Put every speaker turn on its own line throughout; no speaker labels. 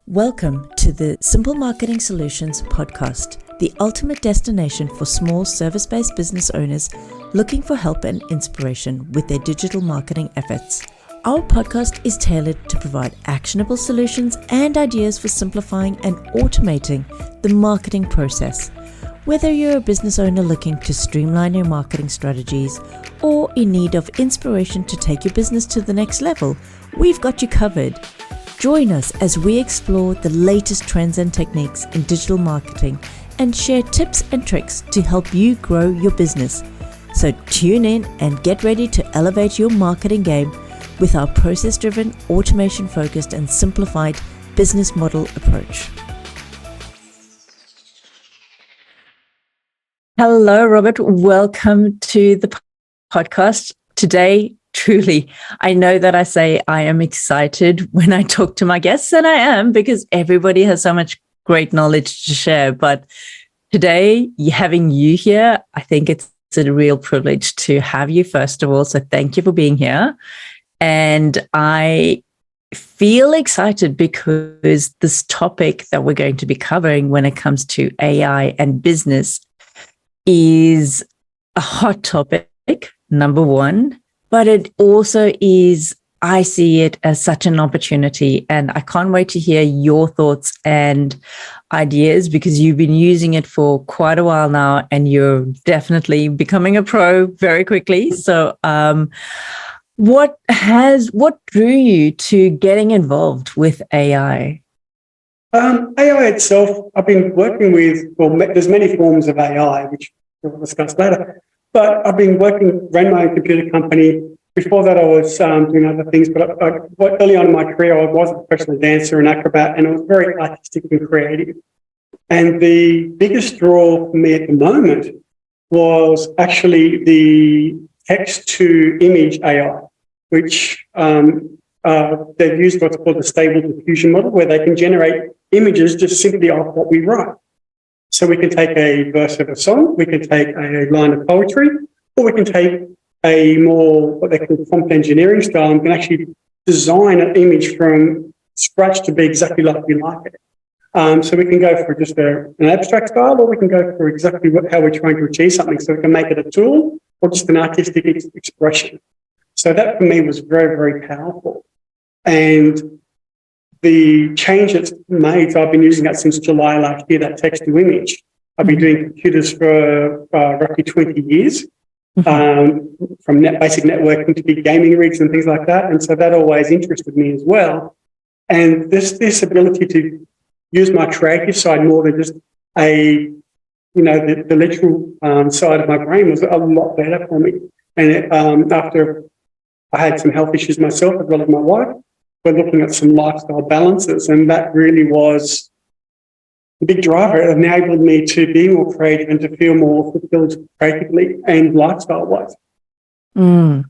Welcome to the Simple Marketing Solutions podcast, the ultimate destination for small service-based business owners looking for help and inspiration with their digital marketing efforts. Our podcast is tailored to provide actionable solutions and ideas for simplifying and automating the marketing process. Whether you're a business owner looking to streamline your marketing strategies or in need of inspiration to take your business to the next level, we've got you covered. Join us as we explore the latest trends and techniques in digital marketing and share tips and tricks to help you grow your business. So tune in and get ready to elevate your marketing game with our process-driven, automation-focused and simplified business model approach. Hello, Robert. Welcome to the podcast. Today, truly, I know that I say I am excited when I talk to my guests, and I am, because everybody has so much great knowledge to share. But today, having you here, I think it's a real privilege to have you, first of all. So thank you for being here. And I feel excited because this topic that we're going to be covering when it comes to AI and business is a hot topic, number one. But it also is, I see it as such an opportunity, and I can't wait to hear your thoughts and ideas because you've been using it for quite a while now and you're definitely becoming a pro very quickly. So what drew you to getting involved with AI?
AI itself, I've been working with, there's many forms of AI, which we'll discuss later. But I've been ran my own computer company. Before that, I was doing other things. But early on in my career, I was a professional dancer and acrobat, and I was very artistic and creative. And the biggest draw for me at the moment was actually the text-to-image AI, which they've used what's called the Stable Diffusion model, where they can generate images just simply off what we write. So we can take a verse of a song, we can take a line of poetry, or we can take a more what they call prompt engineering style and can actually design an image from scratch to be exactly like we like it. So we can go for just an abstract style, or we can go for exactly how we're trying to achieve something. So we can make it a tool or just an artistic expression. So that for me was very, very powerful. And the change it's made, so I've been using that since July last year, that text-to-image. I've been doing computers for roughly 20 years, from basic networking to big gaming rigs and things like that. And so that always interested me as well. And this ability to use my creative side more than just the literal side of my brain was a lot better for me. And after I had some health issues myself as well as my wife, we're looking at some lifestyle balances, and that really was the big driver. It enabled me to be more creative and to feel more fulfilled creatively and lifestyle-wise.
And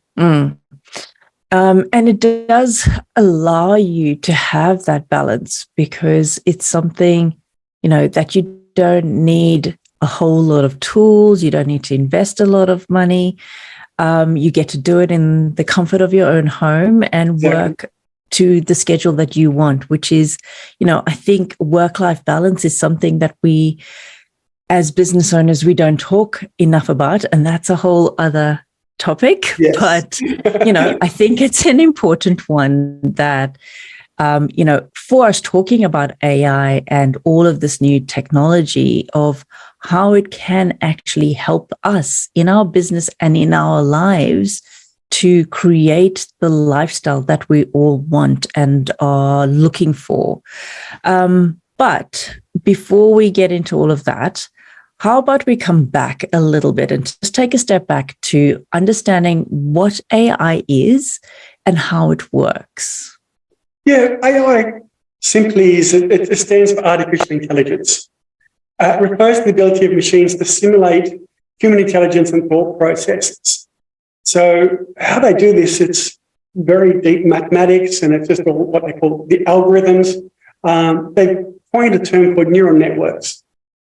it does allow you to have that balance because it's something, that you don't need a whole lot of tools. You don't need to invest a lot of money. You get to do it in the comfort of your own home and work to the schedule that you want, which is, I think work-life balance is something that we, as business owners, we don't talk enough about, and that's a whole other topic. Yes. But, I think it's an important one that, for us talking about AI and all of this new technology of how it can actually help us in our business and in our lives to create the lifestyle that we all want and are looking for. But before we get into all of that, how about we come back a little bit and just take a step back to understanding what AI is and how it works?
Yeah, AI simply it stands for artificial intelligence. It refers to the ability of machines to simulate human intelligence and thought processes. So how they do this, it's very deep mathematics, and it's just what they call the algorithms. They've coined a term called neural networks.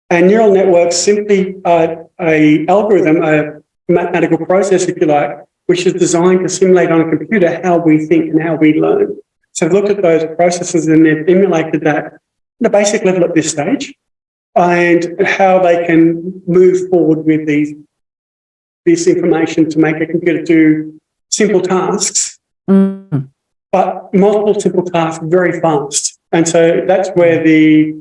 And neural networks simply are an algorithm, a mathematical process, if you like, which is designed to simulate on a computer how we think and how we learn. So they've looked at those processes and they've emulated that at a basic level at this stage, and how they can move forward with this information to make a computer do simple tasks, but multiple simple tasks very fast. And so that's where the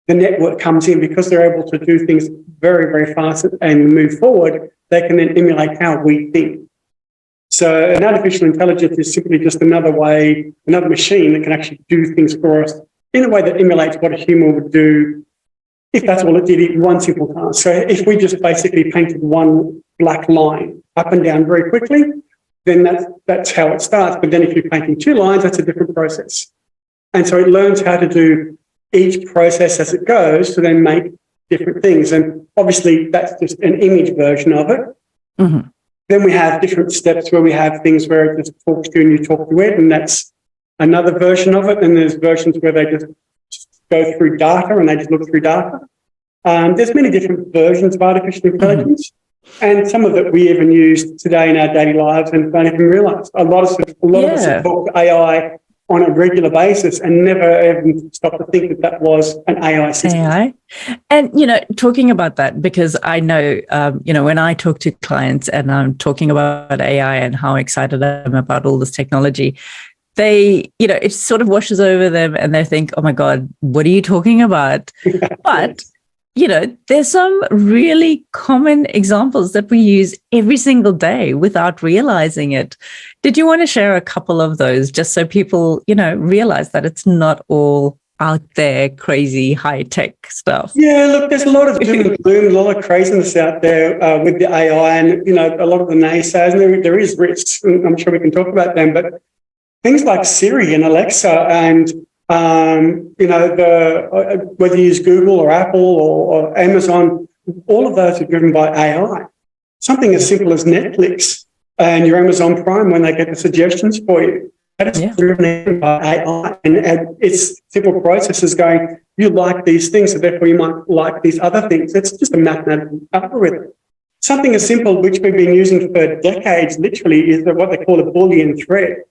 network comes in, because they're able to do things very, very fast and move forward. They can then emulate how we think. So an artificial intelligence is simply just another machine that can actually do things for us in a way that emulates what a human would do if that's all it did in one simple task. So if we just basically painted one black line up and down very quickly, then that's how it starts. But then if you're painting two lines, that's a different process. And so it learns how to do each process as it goes to then make different things. And obviously that's just an image version of it.
Mm-hmm.
Then we have different steps where we have things where it just talks to you and you talk to it, and that's another version of it. And there's versions where they just go through data and they just look through data. There's many different versions of artificial intelligence, and some of it we even use today in our daily lives and don't even realise. A lot of us have talked to AI on a regular basis and never even stopped to think that was an AI system.
AI. And, talking about that, because I know, when I talk to clients and I'm talking about AI and how excited I am about all this technology, they, it sort of washes over them and they think, oh my God, what are you talking about? But, there's some really common examples that we use every single day without realizing it. Did you want to share a couple of those just so people, realize that it's not all out there crazy high-tech stuff?
Yeah, look, there's a lot of doom and gloom, a lot of craziness out there with the AI, and, a lot of the naysayers, and there is risks, and I'm sure we can talk about them, but things like Siri and Alexa and whether you use Google or Apple or Amazon, all of those are driven by AI. Something as simple as Netflix and your Amazon Prime, when they get the suggestions for you, that is driven by AI. And it's simple processes going, you like these things, so therefore you might like these other things. It's just a mathematical algorithm. Something as simple, which we've been using for decades, literally, is what they call a Boolean thread.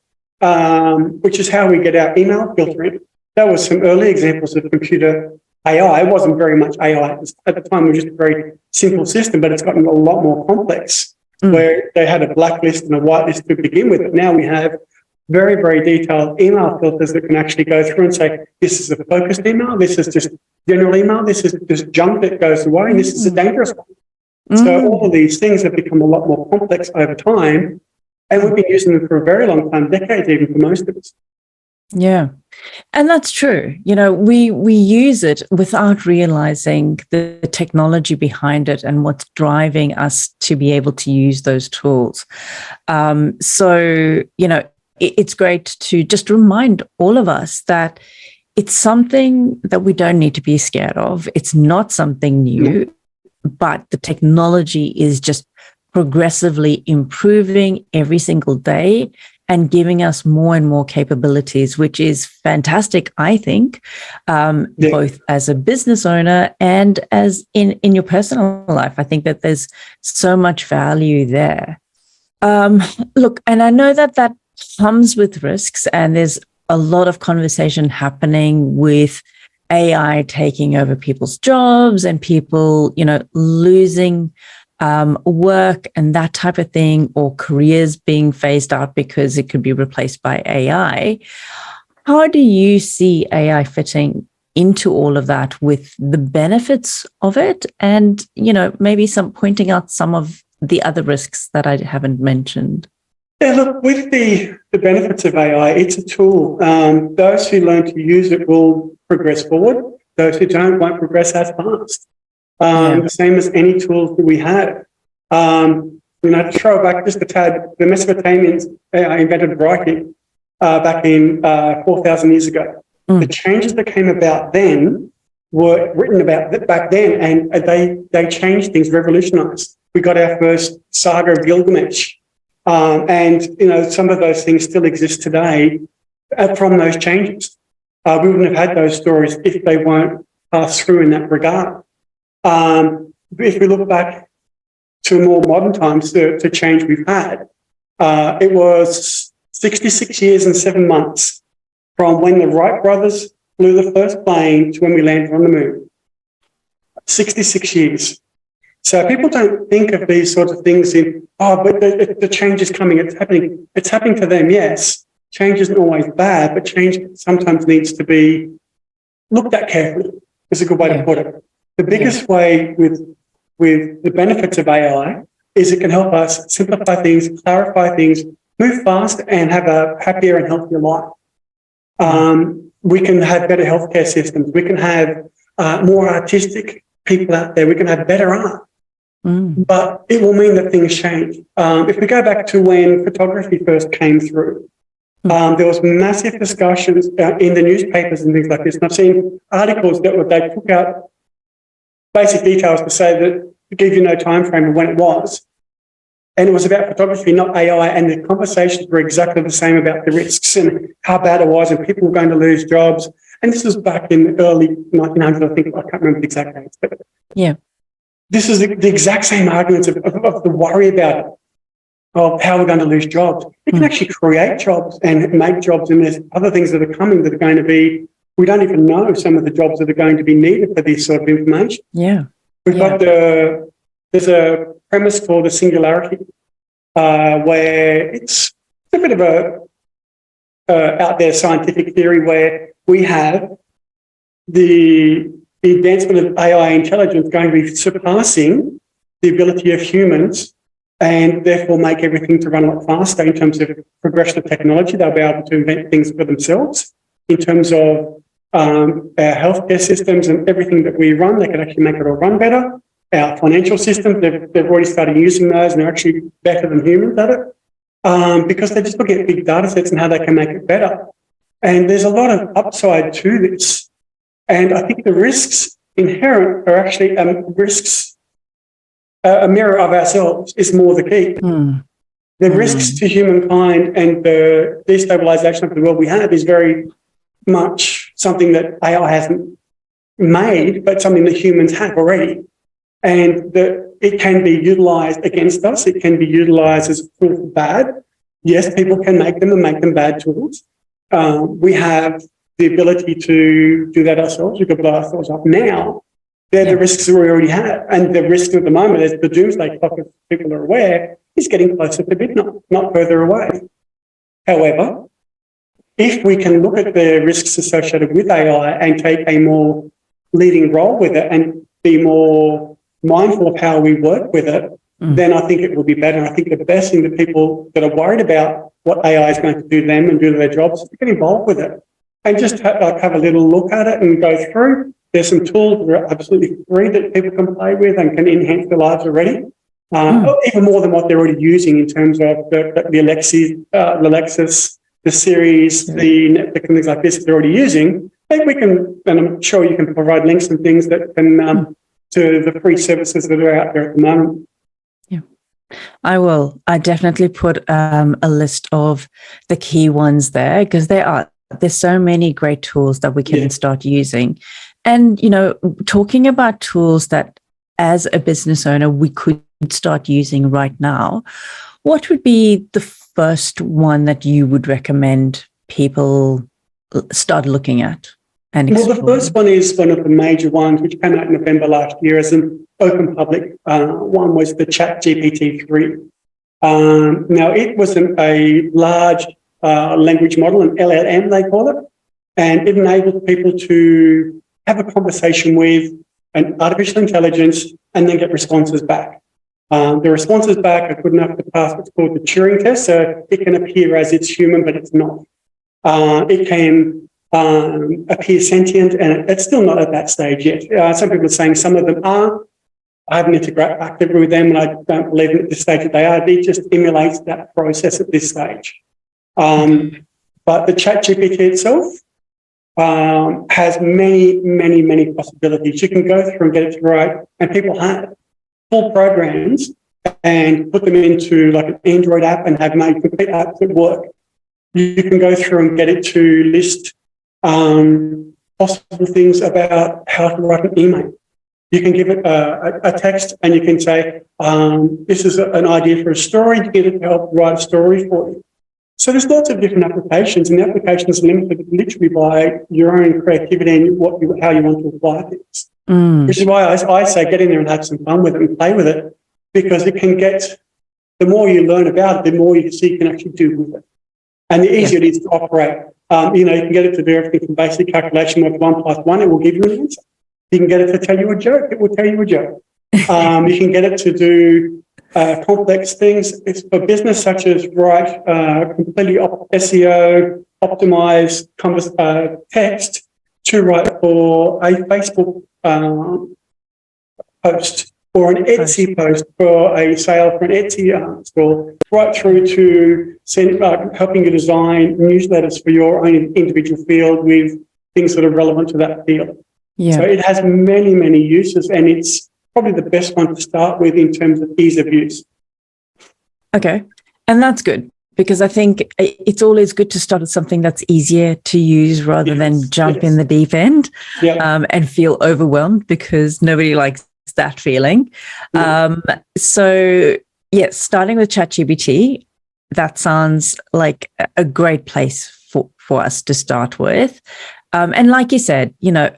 Which is how we get our email filtering. That was some early examples of computer AI. It wasn't very much AI at the time. It was just a very simple system, but it's gotten a lot more complex, where they had a blacklist and a whitelist to begin with. But now we have very, very detailed email filters that can actually go through and say, this is a focused email, this is just general email, this is just junk that goes away, and this is a dangerous one. So all of these things have become a lot more complex over time. And we've been using them for a very long time, decades even for most of us.
Yeah. And that's true. We use it without realizing the technology behind it and what's driving us to be able to use those tools. It's great to just remind all of us that it's something that we don't need to be scared of. It's not something new, but the technology is just progressively improving every single day and giving us more and more capabilities, which is fantastic, I think, both as a business owner and as in your personal life. I think that there's so much value there. Look, and I know that comes with risks, and there's a lot of conversation happening with AI taking over people's jobs and people, losing work and that type of thing, or careers being phased out because it could be replaced by AI. How do you see AI fitting into all of that with the benefits of it and, maybe pointing out some of the other risks that I haven't mentioned?
Yeah, look, with the benefits of AI, it's a tool. Those who learn to use it will progress forward. Those who don't won't progress as fast. The same as any tools that we have. To throw back just a tad, the Mesopotamians invented writing back in 4,000 years ago. The changes that came about then were written about back then, and they changed things, revolutionised. We got our first saga of Gilgamesh, and some of those things still exist today from those changes. We wouldn't have had those stories if they weren't passed through in that regard. If we look back to more modern times, to change we've had, it was 66 years and 7 months from when the Wright brothers flew the first plane to when we landed on the moon. 66 years. So people don't think of these sorts of things in, but the change is coming, it's happening. It's happening to them, yes. Change isn't always bad, but change sometimes needs to be looked at carefully, is a good way to put it. The biggest way with the benefits of AI is it can help us simplify things, clarify things, move fast and have a happier and healthier life. We can have better healthcare systems. We can have more artistic people out there. We can have better art. But it will mean that things change. If we go back to when photography first came through, there was massive discussions in the newspapers and things like this. And I've seen articles that they took out basic details to say that to give you no time frame of when it was. And it was about photography, not AI. And the conversations were exactly the same about the risks and how bad it was, and people were going to lose jobs. And this was back in the early 1900s, I think. I can't remember the exact dates, but this is the exact same arguments of the worry about it, of how we're going to lose jobs. We can actually create jobs and make jobs, and there's other things that are coming that are going to be, we don't even know some of the jobs that are going to be needed for this sort of information. We've got there's a premise called the singularity, where it's a bit of a out there scientific theory where we have the advancement of AI intelligence going to be surpassing the ability of humans, and therefore make everything to run a lot faster in terms of progression of technology. They'll be able to invent things for themselves in terms of our healthcare systems and everything that we run. They can actually make it all run better. Our financial systems, they've already started using those, and they're actually better than humans at it, because they're just looking at big data sets and how they can make it better. And there's a lot of upside to this. And I think the risks inherent are actually risks, a mirror of ourselves is more the key. The risks to humankind and the destabilisation of the world we have is very much something that AI hasn't made, but something that humans have already. And that it can be utilised against us. It can be utilised as a tool for bad. Yes, people can make them and make them bad tools. We have the ability to do that ourselves. We can blow ourselves up now. They're the risks that we already have. And the risk at the moment, as the doomsday clock, as people are aware, is getting closer to midnight, not further away. However, if we can look at the risks associated with AI and take a more leading role with it and be more mindful of how we work with it, then I think it will be better. I think the best thing that people that are worried about what AI is going to do to them and do to their jobs is to get involved with it and just have a little look at it and go through. There's some tools that are absolutely free that people can play with and can enhance their lives already, even more than what they're already using in terms of the Alexis, the Series, the Netflix and things like this that they're already using. I think we can, and I'm sure you can provide links and things that can to the free services that are out there at the moment.
I will. I definitely put a list of the key ones there, because there's so many great tools that we can start using. And, talking about tools that as a business owner, we could start using right now, what would be the first one that you would recommend people start looking at and exploring?
Well, the first one is one of the major ones, which came out in November last year as an open public one, was the ChatGPT-3. Now, it was a large language model, an LLM they call it, and it enabled people to have a conversation with an artificial intelligence and then get responses back. The responses back are good enough to pass what's called the Turing test, so it can appear as it's human, but it's not. It can appear sentient, and it's still not at that stage yet. Some people are saying some of them are. I haven't interacted with them, and I don't believe at this stage that they are. It just emulates that process at this stage. But the ChatGPT itself has many, many, many possibilities. You can go through and get it to write, and people have full programs and put them into like an Android app and have made complete apps that work. You can go through and get it to list possible things about how to write an email. You can give it a text and you can say, this is an idea for a story. You get it to help write a story for you. So there's lots of different applications, and the application is limited literally by your own creativity and how you want to apply things. Which is why I say get in there and have some fun with it and play with it, because it can the more you learn about it, the more you see you can actually do with it. And the easier it is to operate. You can get it to do everything from basic calculation with 1 + 1, it will give you an answer. You can get it to tell you a joke, it will tell you a joke. You can get it to do complex things. It's for business, such as write completely SEO, optimize text to write for a Facebook post or an Etsy post for a sale for an Etsy store, right through to helping you design newsletters for your own individual field with things that are relevant to that field.
Yeah.
So it has many, many uses, and it's probably the best one to start with in terms of ease of use.
Okay. And that's good, because I think it's always good to start with something that's easier to use rather than jump in the deep end and feel overwhelmed, because nobody likes that feeling. So, yes, starting with ChatGPT, that sounds like a great place for us to start with. And like you said,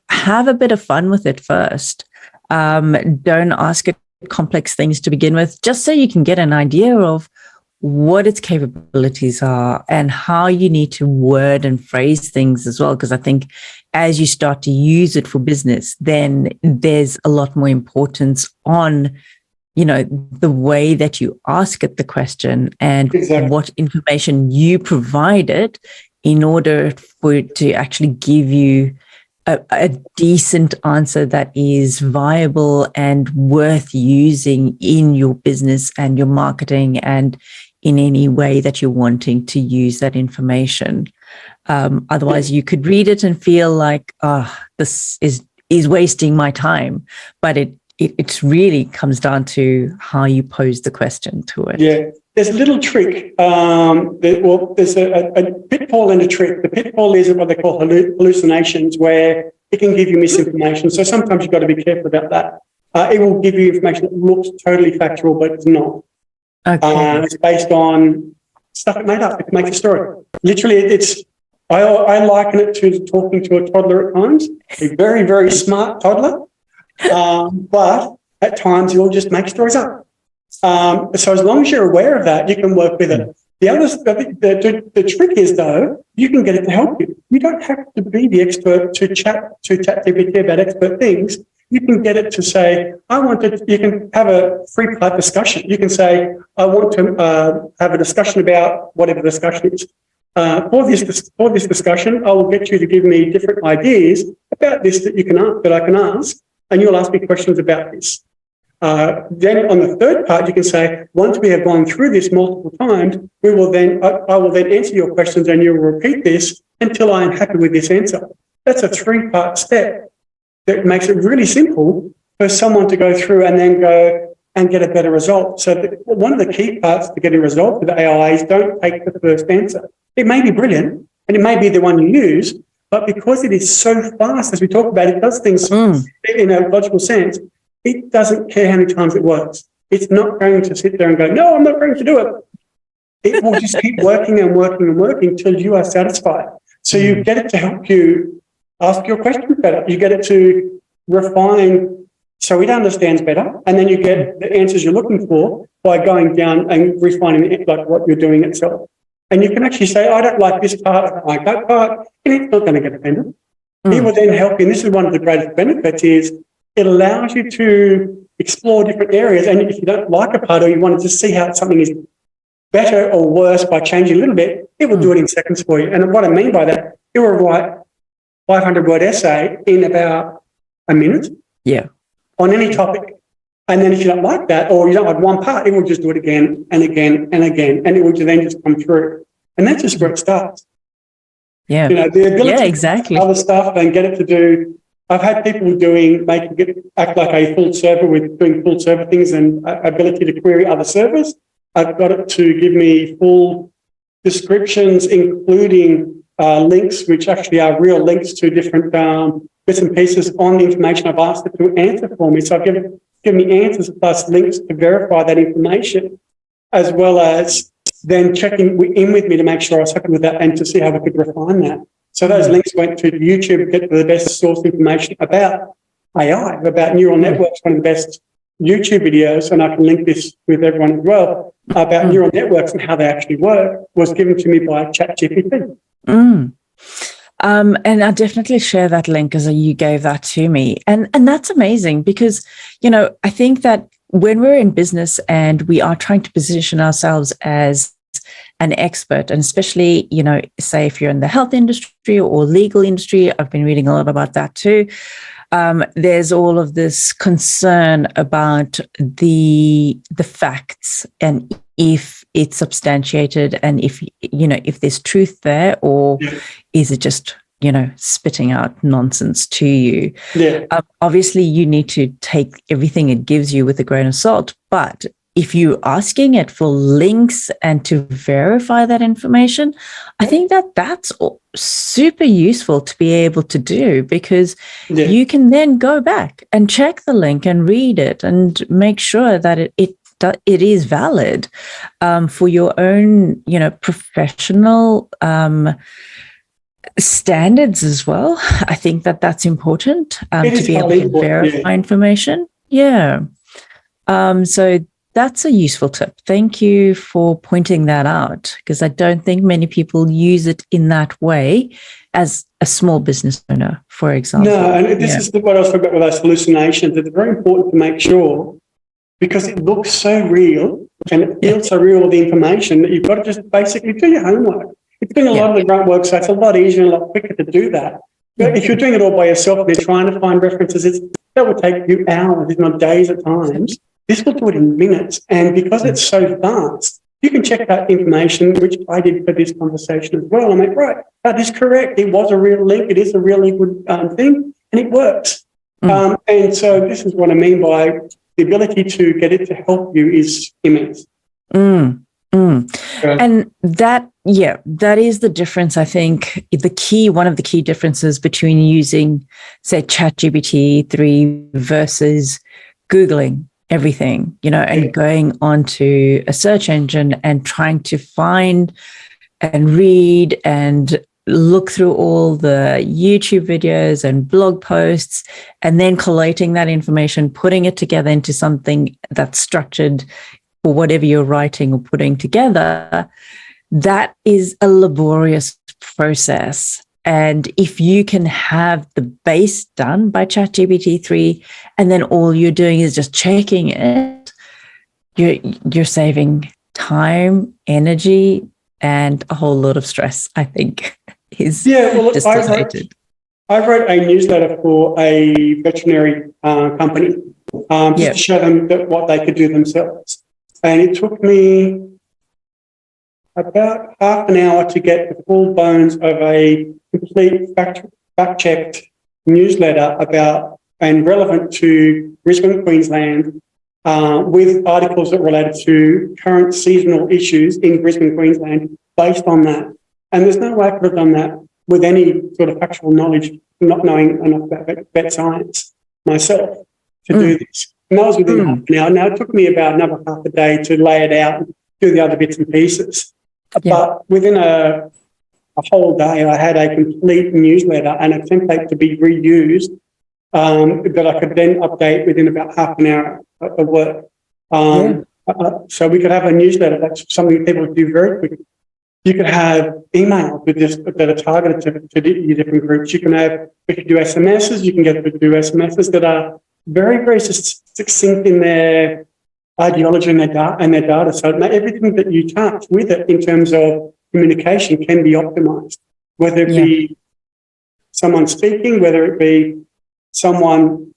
have a bit of fun with it first. Don't ask it complex things to begin with, just so you can get an idea of what its capabilities are and how you need to word and phrase things as well. Because I think as you start to use it for business, then there's a lot more importance on, the way that you ask it the question and what information you provide it in order for it to actually give you a decent answer that is viable and worth using in your business and your marketing and in any way that you're wanting to use that information. Otherwise, you could read it and feel like, this is wasting my time. But it really comes down to how you pose the question to it. Yeah.
There's a little trick. There's a pitfall and a trick. The pitfall is what they call hallucinations, where it can give you misinformation. So sometimes you've got to be careful about that. It will give you information that looks totally factual, but it's not. Okay. It's based on stuff it made up. It makes a story. Literally, I liken it to talking to a toddler at times, a very, very smart toddler. But at times you'll just make stories up. So as long as you're aware of that, you can work with it. The trick is, though, you can get it to help you. You don't have to be the expert to chat to ChatGPT about expert things. You can get it to say, you can have a free type discussion. You can say, I want to have a discussion about whatever the discussion is. For this discussion, I will get you to give me different ideas about this that I can ask, and you'll ask me questions about this. Then on the third part, you can say, once we have gone through this multiple times, I will then answer your questions, and you will repeat this until I am happy with this answer. That's a 3-part step that makes it really simple for someone to go through and then go and get a better result. So one of the key parts to getting a result with AI is don't take the first answer. It may be brilliant and it may be the one you use, but because it is so fast, as we talk about, it does things in a logical sense. It doesn't care how many times it works. It's not going to sit there and go, no, I'm not going to do it. It will just keep working and working and working till you are satisfied. So you get it to help you ask your questions better. You get it to refine so it understands better, and then you get the answers you're looking for by going down and refining it, like what you're doing itself. And you can actually say, I don't like this part, I don't like that part, and it's not going to get offended. It will then help you. And this is one of the greatest benefits is it allows you to explore different areas. And if you don't like a part or you want to just see how something is better or worse by changing a little bit, it will do it in seconds for you. And what I mean by that, it will write 500-word essay in about a minute on any topic. And then if you don't like that or you don't like one part, it will just do it again and again and again, and it will then just come through. And that's just where it starts.
Yeah.
The ability to do other stuff and get it to do. I've had people making it act like a full server with doing full server things and ability to query other servers. I've got it to give me full descriptions, including links, which actually are real links to different bits and pieces on the information I've asked it to answer for me. So I've given me answers plus links to verify that information, as well as then checking in with me to make sure I was happy with that and to see how we could refine that. So those links went to YouTube to get the best source information about AI, about neural networks, one of the best YouTube videos, and I can link this with everyone as well, about neural networks and how they actually work, was given to me by ChatGPT.
And I'll definitely share that link as you gave that to me. And that's amazing because, I think that when we're in business and we are trying to position ourselves as an expert, and especially, say if you're in the health industry or legal industry, I've been reading a lot about that too. There's all of this concern about the facts and if it's substantiated and if there's truth there, or is it just, spitting out nonsense to you? Obviously, you need to take everything it gives you with a grain of salt. But if you're asking it for links and to verify that information, I think that's super useful to be able to do, because you can then go back and check the link and read it and make sure that it is valid for your own, professional standards as well. I think that's important to be able to verify information. So that's a useful tip. Thank you for pointing that out, because I don't think many people use it in that way as a small business owner, for example.
No, and this is what I was talking about with those hallucinations. It's very important to make sure, because it looks so real and it feels so real with the information, that you've got to just basically do your homework. It's doing a lot of the grunt work, so it's a lot easier and a lot quicker to do that. But if you're doing it all by yourself and you're trying to find references, that will take you hours, if not days at times. This will do it in minutes. And because it's so fast, you can check that information, which I did for this conversation as well. I'm like, right, that is correct. It was a real link. It is a really good thing, and it works. And so this is what I mean by the ability to get it to help you is immense.
And that is the difference. I think one of the key differences between using, say, ChatGPT 3 versus Googling everything, and going onto a search engine and trying to find and read and look through all the YouTube videos and blog posts, and then collating that information, putting it together into something that's structured for whatever you're writing or putting together. That is a laborious process. And if you can have the base done by ChatGPT 3, and then all you're doing is just checking it, you're saving time, energy, and a whole lot of stress, I think, is dissipated.
I wrote a newsletter for a veterinary company just to show them what they could do themselves. And it took me about half an hour to get the full bones of a complete fact-checked newsletter about and relevant to Brisbane, Queensland, with articles that related to current seasonal issues in Brisbane, Queensland, based on that. And there's no way I could have done that with any sort of factual knowledge, not knowing enough about vet science myself to do this. And that was within half an hour. Now, it took me about another half a day to lay it out and do the other bits and pieces. But within a whole day, I had a complete newsletter and a template to be reused that I could then update within about half an hour of work. So we could have a newsletter. That's something people do very quickly. You could have emails that are targeted to your different groups. You can do SMSs. You can get to do SMSs that are very, very succinct in their ideology and their data. So everything that you touch with it in terms of communication can be optimized, whether it be someone speaking, whether it be someone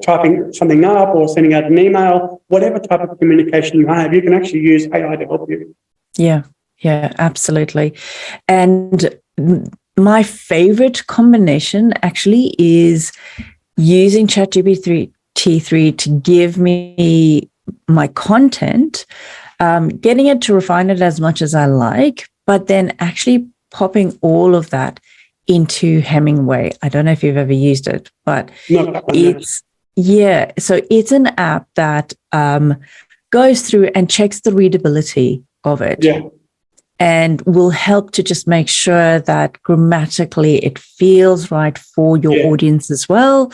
typing something up or sending out an email, whatever type of communication you have, you can actually use AI to help you.
Yeah, absolutely. And my favorite combination actually is using ChatGPT 3 to give me my content, getting it to refine it as much as I like, but then actually popping all of that into Hemingway. I don't know if you've ever used it, but so it's an app that goes through and checks the readability of it.
Yeah.
And will help to just make sure that grammatically it feels right for your audience as well.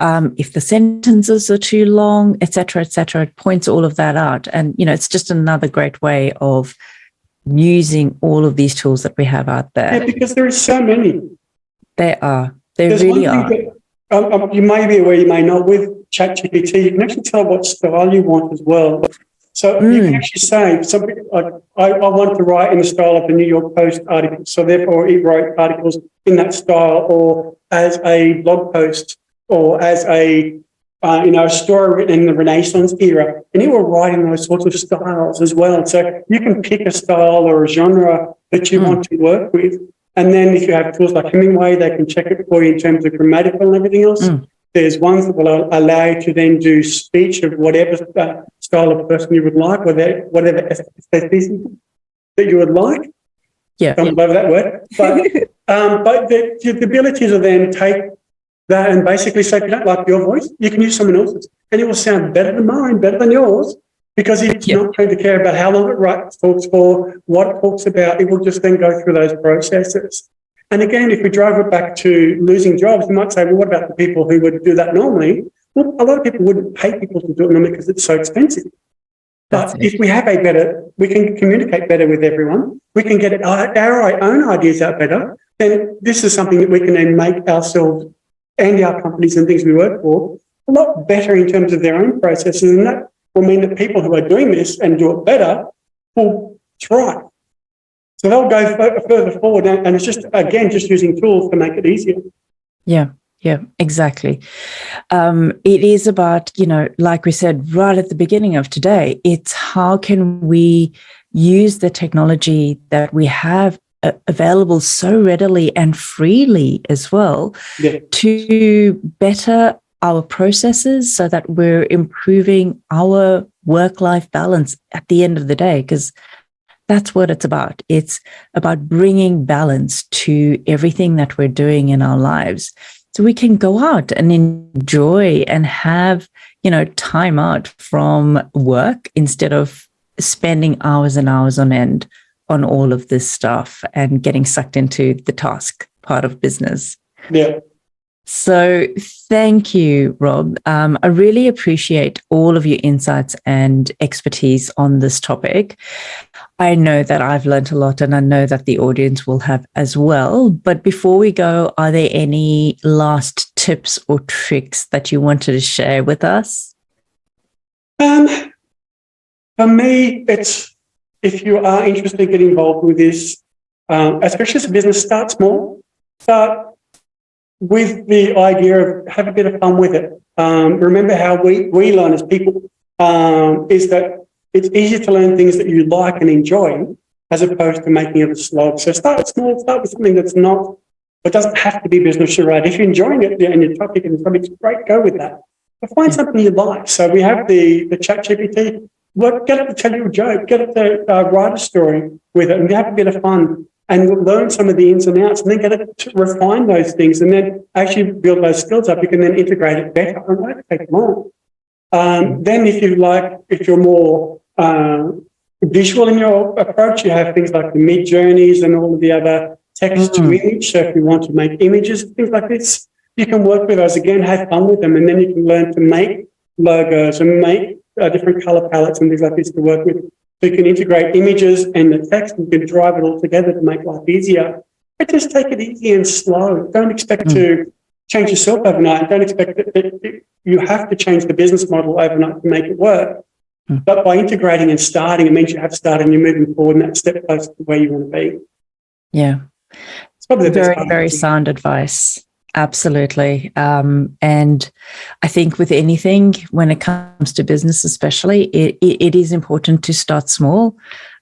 If the sentences are too long, et cetera, it points all of that out. And, it's just another great way of using all of these tools that we have out there.
Yeah, because there is so many.
They are. They
There's
really
one thing that you may be aware, you may not, with ChatGPT, you can actually tell what style you want as well. So you can actually say, something like, I want to write in the style of the New York Post article, so therefore it wrote articles in that style, or as a blog post, or as a story written in the Renaissance era, and it will write in those sorts of styles as well. So you can pick a style or a genre that you want to work with, and then if you have tools like Hemingway, they can check it for you in terms of grammatical and everything else. There's ones that will allow you to then do speech of whatever style of person you would like, whatever aestheticity that you would like.
Yeah.
Don't love that word. But the ability to then take that and basically say, if you don't like your voice, you can use someone else's. And it will sound better than mine, better than yours, because it's not going to care about how long it talks for, what it talks about. It will just then go through those processes. And again, if we drive it back to losing jobs, we might say, well, what about the people who would do that normally? Well, a lot of people wouldn't pay people to do it normally because it's so expensive. But if we have we can communicate better with everyone, we can get our own ideas out better, then this is something that we can then make ourselves and our companies and things we work for a lot better in terms of their own processes. And that will mean that people who are doing this and do it better will thrive. So they'll go further forward, and it's just, again, just using tools to make it easier.
Yeah, exactly. It is about, like we said right at the beginning of today, it's how can we use the technology that we have available so readily and freely as well to better our processes so that we're improving our work-life balance at the end of the day, because that's what it's about. It's about bringing balance to everything that we're doing in our lives. So we can go out and enjoy and have, time out from work instead of spending hours and hours on end on all of this stuff and getting sucked into the task part of business.
Yeah.
So thank you, Rob. I really appreciate all of your insights and expertise on this topic. I know that I've learned a lot, and I know that the audience will have as well. But before we go, are there any last tips or tricks that you wanted to share with us?
For me, it's, if you are interested in getting involved with this, especially as a business, start small. Start with the idea of have a bit of fun with it. Remember how we learn as people is that it's easier to learn things that you like and enjoy as opposed to making it a slog. So start small, start with something that's not, it doesn't have to be business charade. If you're enjoying it and your topic and something's great, go with that. But find something you like. So we have the ChatGPT. Get it to tell you a joke, get it to write a story with it, and have a bit of fun and learn some of the ins and outs, and then get it to refine those things, and then actually build those skills up. You can then integrate it better. It won't take long. Then if you're more visual in your approach, you have things like the Mid Journeys and all of the other text to image. So if you want to make images, things like this, you can work with those. Again, have fun with them, and then you can learn to make logos and make different color palettes and things like this to work with. So you can integrate images and the text, and you can drive it all together to make life easier. But just take it easy and slow. Don't expect to change yourself overnight. Don't expect that you have to change the business model overnight to make it work. But by integrating and starting, it means you have started and you're moving forward, and that step closer to where you want to be.
Yeah.
It's probably the
very, very sound advice. Absolutely. And I think with anything, when it comes to business especially, it is important to start small,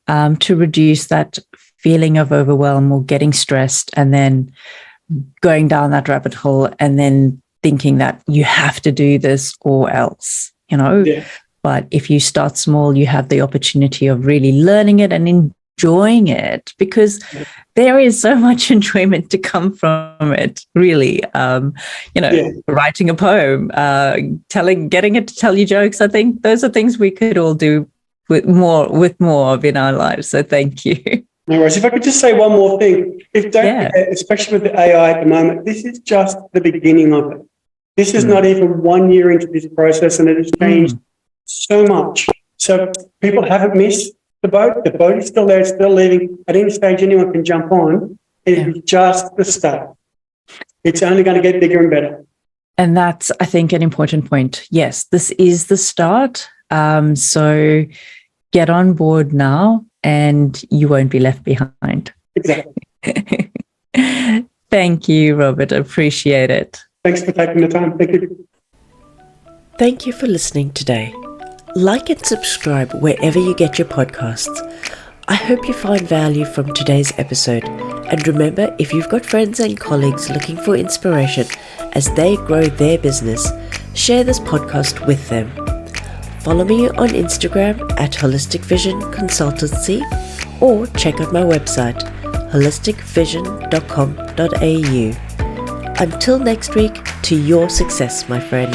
to reduce that feeling of overwhelm or getting stressed and then going down that rabbit hole and then thinking that you have to do this or else,
Yeah.
But if you start small, you have the opportunity of really learning it and enjoying it, because there is so much enjoyment to come from it, really. Writing a poem, getting it to tell you jokes. I think those are things we could all do with more of in our lives. So thank you.
No worries. If I could just say one more thing, don't forget, especially with the AI at the moment, this is just the beginning of it. This is not even 1 year into this process, and it has changed so much. So people haven't missed the boat. The boat is still there, it's still leaving. At any stage, anyone can jump on. It is just the start. It's only going to get bigger and better.
And that's, I think, an important point. Yes, this is the start. So get on board now and you won't be left behind.
Exactly.
Thank you, Robert. I appreciate it.
Thanks for taking the time. Thank you.
Thank you for listening today. Like and subscribe wherever you get your podcasts. I hope you find value from today's episode. And remember, if you've got friends and colleagues looking for inspiration as they grow their business, share this podcast with them. Follow me on Instagram at Holistic Vision Consultancy or check out my website holisticvision.com.au. Until next week, to your success, my friend.